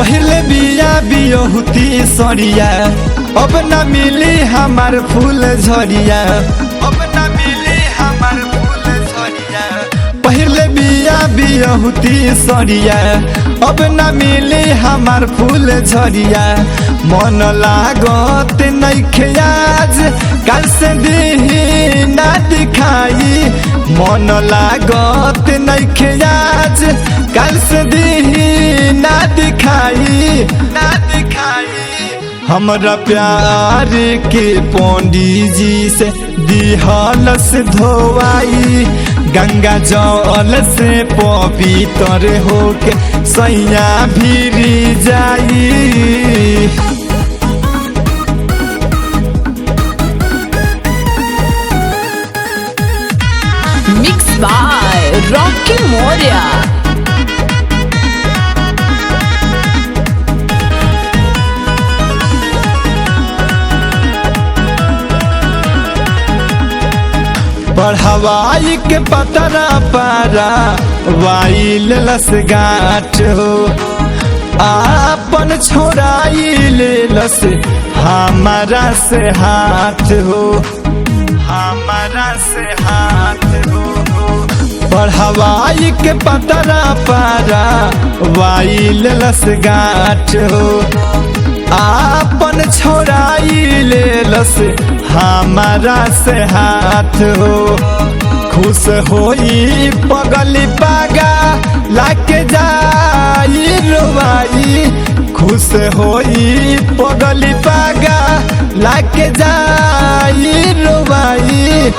पहले बिया बियहुती सरिया अब न मिली हमार फूल झरिया, अब न मिली हमार फूल झरिया। पहले बिया बियहुती सरिया अब न मिली हमार फूल झरिया। मन लागत नइखे आज कल से दिही ना दिखाई, मन लागत नइखे आज कल से दिही ना दिखाई, ना दिखाई। हमरा प्यार के पंडित जी से दिहलस धोवाई, गंगा जल से पवित्र होके सैया भीरी जाई। Mixed by Rocky Moria। बढ़वाई के पतरा पारा वाइल लस गाठ हो, आपन छोड़ाई ले लस हमारा से हाथ हो, हमारा से हाथ हो। बढ़वाई के पतरा पारा वाइल लस गाठ हो, आपन छोड़ाई ले लस हमारा से हाथ हो। खुश होई पगली पागा लाके जाई रोवाई, खुश होई पगली पागा लाके जाई रोवाई।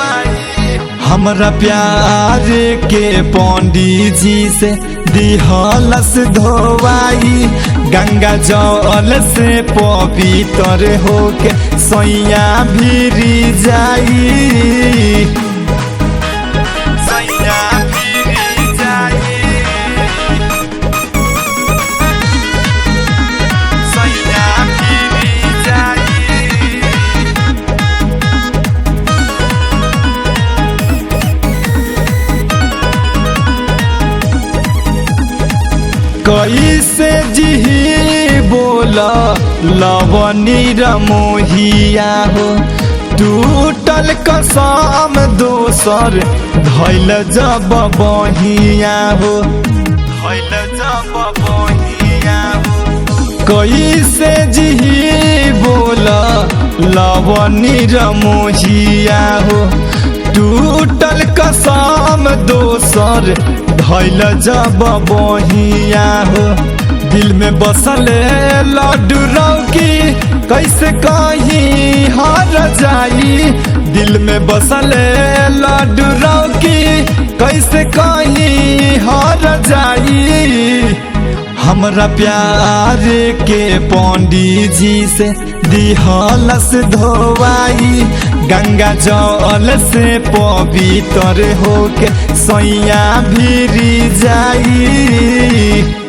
हमरा प्यार के पंडित जी से दिहलस धोवाई, गंगा जल से पवित्र होके सैया भीरी जाई, सैया भीरी जाई, सैया भीरी जाई। कैसे जी बोला लवनी रमोहिया हो, टूटल कसम दोसर धैल जब बहिया हो, धैल जब बहिया हो। कैसे जी बोला लवनी रमोहिया हो, टूटल कसम दोसर धैल जब बहिया हो। दिल में बसल लड्डू रौकी कैसे कहीं हार जाई, दिल में बसल लड्डू रौकी कैसे कहीं हार जाई। हमरा प्यार के पंडित जी से दिहलस धोवाई, गंगा जल से पवित्र होके सैया भीरी जाई।